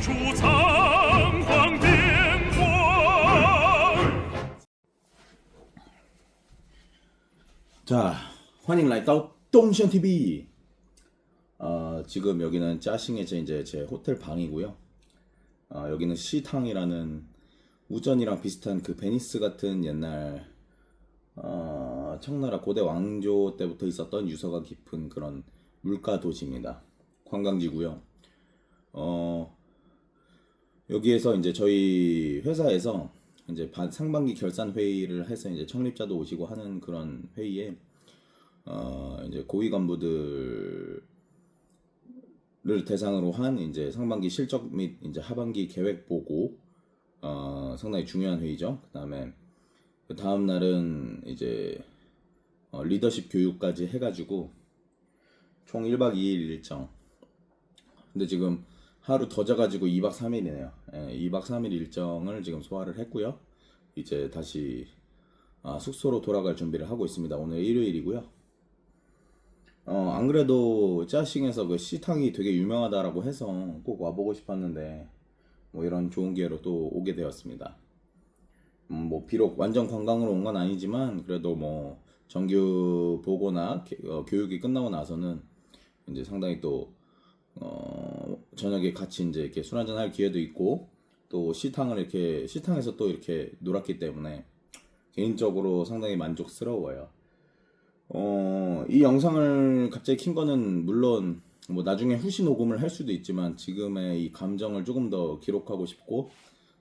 出仓皇变幻。 자, 欢迎来到 동션 TV. 지금 여기는 짜싱의 이제 제 호텔 방이고요. 여기는 시탕이라는 우전이랑 비슷한 그 베니스 같은 옛날 청나라 고대 왕조 때부터 있었던 유서가 깊은 그런 물가 도시입니다. 관광지고요. 여기에서 이제 저희 회사에서 이제 상반기 결산 회의를 해서 이제 창립자도 오시고 하는 그런 회의에 이제 고위 간부들을 대상으로 한 이제 상반기 실적 및 이제 하반기 계획 보고 상당히 중요한 회의죠. 그다음에 그 다음 날은 이제 리더십 교육까지 해가지고 총 1박 2일 일정. 근데 지금 하루 더 자가지고 2박 3일이네요. 2박 3일 일정을 지금 소화를 했고요. 이제 다시 숙소로 돌아갈 준비를 하고 있습니다. 오늘 일요일이고요. 안 그래도 짜싱에서 그 시탕이 되게 유명하다라고 해서 꼭 와보고 싶었는데 뭐 이런 좋은 기회로 또 오게 되었습니다. 뭐 비록 완전 관광으로 온 건 아니지만 그래도 뭐 정규 보고나 교육이 끝나고 나서는 이제 상당히 또 저녁에 같이 이제 이렇게 술 한잔 할 기회도 있고 또 시탕에서 또 이렇게 놀았기 때문에 개인적으로 상당히 만족스러워요. 이 영상을 갑자기 킨 거는 물론 뭐 나중에 후시 녹음을 할 수도 있지만 지금의 이 감정을 조금 더 기록하고 싶고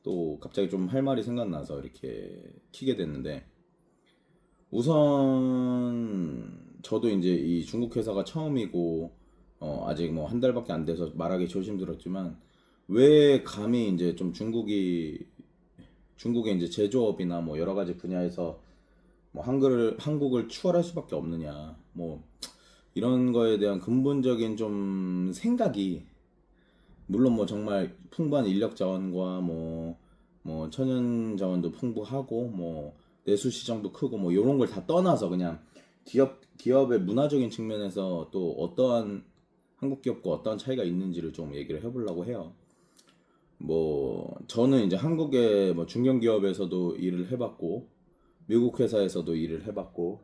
또 갑자기 좀 할 말이 생각나서 이렇게 키게 됐는데, 우선 저도 이제 이 중국 회사가 처음이고 아직 뭐 한 달밖에 안 돼서 말하기 조심스럽지만 왜 감히 이제 좀 중국의 이제 제조업이나 뭐 여러 가지 분야에서 뭐 한국을 추월할 수밖에 없느냐, 뭐 이런 거에 대한 근본적인 좀 생각이, 물론 뭐 정말 풍부한 인력 자원과 뭐 천연 자원도 풍부하고 뭐 내수 시장도 크고 뭐 이런 걸 다 떠나서 그냥 기업의 문화적인 측면에서 또 어떠한 한국 기업과 어떠한 차이가 있는지를 좀 얘기를 해보려고 해요. 뭐 저는 이제 한국의 뭐 중견기업에서도 일을 해봤고 미국 회사에서도 일을 해봤고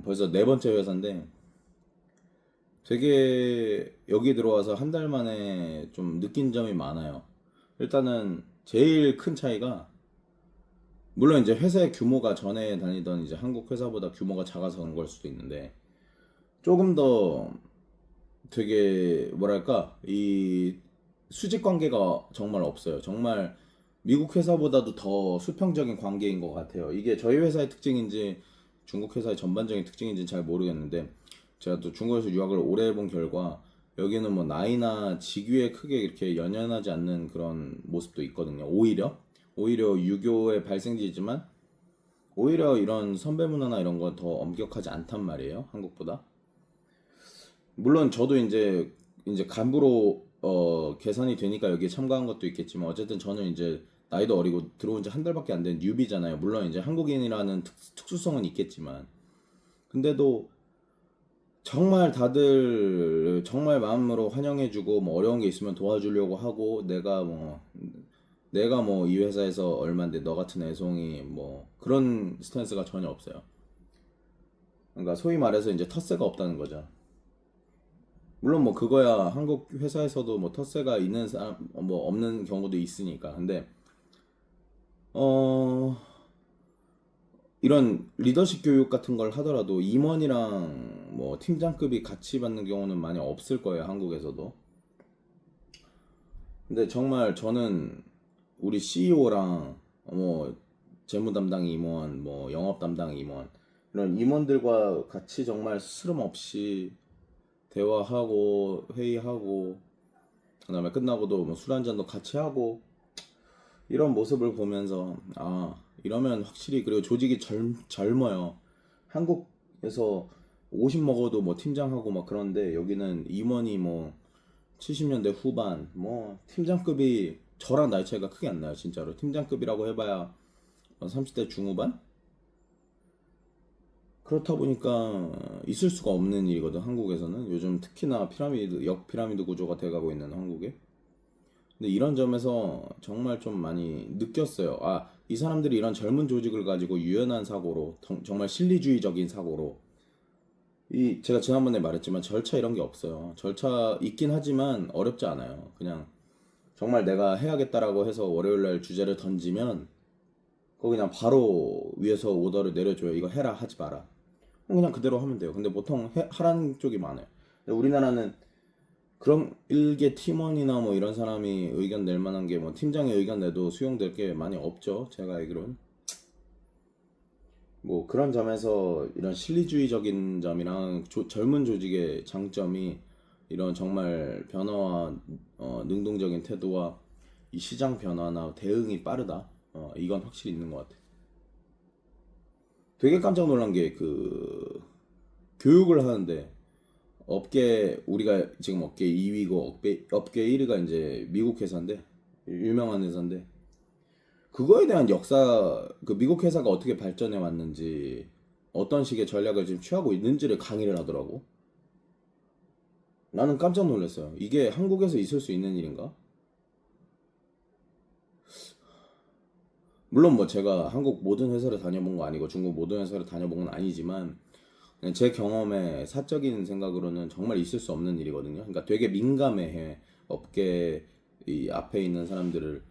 벌써 네 번째 회사인데 되게 여기 들어와서 한 달 만에 좀 느낀 점이 많아요. 일단은 제일 큰 차이가, 물론 이제 회사의 규모가 전에 다니던 이제 한국 회사보다 규모가 작아서 그런 걸 수도 있는데 조금 더 되게 뭐랄까 이 수직 관계가 정말 없어요. 정말 미국 회사보다도 더 수평적인 관계인 것 같아요. 이게 저희 회사의 특징인지 중국 회사의 전반적인 특징인지는 잘 모르겠는데, 제가 또 중국에서 유학을 오래 해본 결과 여기는 뭐 나이나 직위에 크게 이렇게 연연하지 않는 그런 모습도 있거든요. 오히려 유교의 발생지지만 오히려 이런 선배 문화나 이런 건 더 엄격하지 않단 말이에요, 한국보다. 물론 저도 이제 간부로 계산이 되니까 여기에 참가한 것도 있겠지만 어쨌든 저는 이제 나이도 어리고 들어온 지 한 달밖에 안 된 뉴비잖아요. 물론 이제 한국인이라는 특수성은 있겠지만 근데도 정말 다들 정말 마음으로 환영해주고 뭐 어려운 게 있으면 도와주려고 하고, 내가 뭐 이 회사에서 얼만데 너 같은 애송이 뭐 그런 스탠스가 전혀 없어요. 그러니까 소위 말해서 이제 텃세가 없다는 거죠. 물론 뭐 그거야 한국 회사에서도 뭐 텃세가 있는 사람 뭐 없는 경우도 있으니까. 근데 이런 리더십 교육 같은 걸 하더라도 임원이랑 뭐 팀장급이 같이 받는 경우는 많이 없을 거예요, 한국에서도. 근데 정말 저는 우리 CEO랑 뭐 재무 담당 임원, 뭐 영업 담당 임원, 이런 임원들과 같이 정말 스스럼 없이 대화하고 회의하고 그다음에 끝나고도 뭐 술 한잔도 같이 하고 이런 모습을 보면서 이러면 확실히, 그리고 조직이 젊어요. 한국에서 50 먹어도 뭐 팀장하고 막 그런데 여기는 임원이 뭐 70년대 후반, 뭐 팀장급이 저랑 나이 차이가 크게 안 나요, 진짜로. 팀장급이라고 해봐야 30대 중후반? 그렇다 보니까 있을 수가 없는 일이거든, 한국에서는. 요즘 특히나 피라미드, 역피라미드 구조가 돼가고 있는 한국에. 근데 이런 점에서 정말 좀 많이 느꼈어요. 아, 이 사람들이 이런 젊은 조직을 가지고 유연한 사고로, 정말 실리주의적인 사고로, 이 제가 지난번에 말했지만 절차 이런 게 없어요. 절차 있긴 하지만 어렵지 않아요. 그냥 정말 내가 해야겠다라고 해서 월요일 날 주제를 던지면 그거 그냥 바로 위에서 오더를 내려줘요. 이거 해라, 하지 마라. 그냥 그대로 하면 돼요. 근데 보통 하라는 쪽이 많아요. 근데 우리나라는 그럼 일개 팀원이나 뭐 이런 사람이 의견 낼 만한 게 뭐 팀장의 의견 내도 수용될 게 많이 없죠. 제가 알기로는. 뭐 그런 점에서 이런 실리주의적인 점이랑 젊은 조직의 장점이 이런 정말 변화와 능동적인 태도와 이 시장 변화나 대응이 빠르다. 이건 확실히 있는 것 같아. 되게 깜짝 놀란 게 그 교육을 하는데 우리가 지금 업계 2위고 업계 1위가 이제 미국 회사인데 유명한 회사인데 그거에 대한 역사, 그 미국 회사가 어떻게 발전해 왔는지 어떤 식의 전략을 지금 취하고 있는지를 강의를 하더라고. 나는 깜짝 놀랐어요. 이게 한국에서 있을 수 있는 일인가? 물론 뭐 제가 한국 모든 회사를 다녀본 거 아니고 중국 모든 회사를 다녀본 건 아니지만 그냥 제 경험에 사적인 생각으로는 정말 있을 수 없는 일이거든요. 그러니까 되게 민감해 업계 이 앞에 있는 사람들을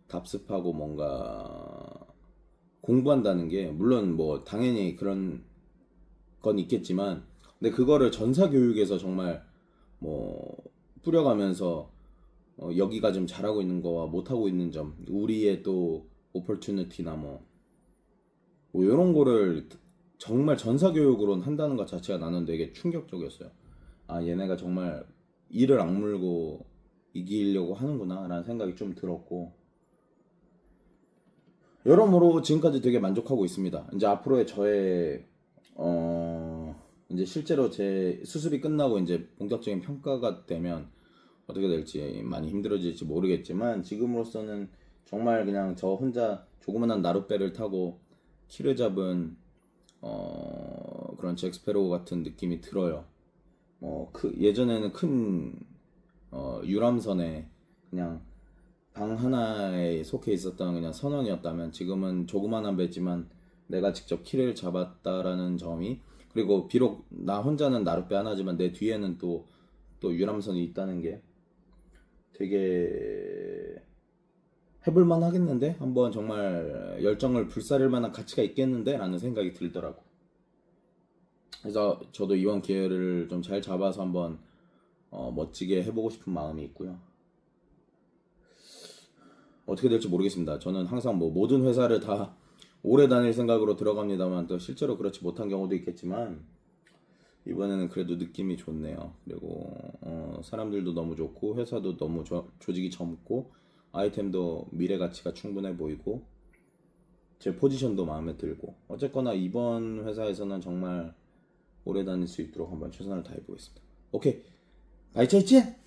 답습하고 뭔가 공부한다는 게 물론 뭐 당연히 그런 건 있겠지만 근데 그거를 전사 교육에서 정말 뭐 뿌려가면서 여기가 좀 잘하고 있는 거와 못하고 있는 점 우리의 또 오퍼튜니티나 뭐 이런 거를 정말 전사 교육으로 한다는 것 자체가 나는 되게 충격적이었어요. 아, 얘네가 정말 이를 악물고 이기려고 하는구나 라는 생각이 좀 들었고 여러모로 지금까지 되게 만족하고 있습니다. 이제 앞으로의 저의 이제 실제로 제 수습이 끝나고 이제 본격적인 평가가 되면 어떻게 될지 많이 힘들어질지 모르겠지만 지금으로서는 정말 그냥 저 혼자 조그만한 나룻배를 타고 키를 잡은 그런 잭스페로우 같은 느낌이 들어요. 예전에는 큰 유람선에 그냥 방 하나에 속해 있었던 그냥 선원이었다면 지금은 조그만한 배지만 내가 직접 키를 잡았다라는 점이 그리고 비록 나 혼자는 나룻배 하나지만 내 뒤에는 또 유람선이 있다는 게 되게 해볼만 하겠는데? 한번 정말 열정을 불사를 만한 가치가 있겠는데? 라는 생각이 들더라고. 그래서 저도 이번 기회를 좀 잘 잡아서 한번 멋지게 해보고 싶은 마음이 있고요. 어떻게 될지 모르겠습니다. 저는 항상 뭐 모든 회사를 다 오래 다닐 생각으로 들어갑니다만 또 실제로 그렇지 못한 경우도 있겠지만 이번에는 그래도 느낌이 좋네요. 그리고 사람들도 너무 좋고 회사도 너무 조직이 젊고 아이템도 미래 가치가 충분해 보이고 제 포지션도 마음에 들고 어쨌거나 이번 회사에서는 정말 오래 다닐 수 있도록 한번 최선을 다해 보겠습니다. 오케이, 바이차이치!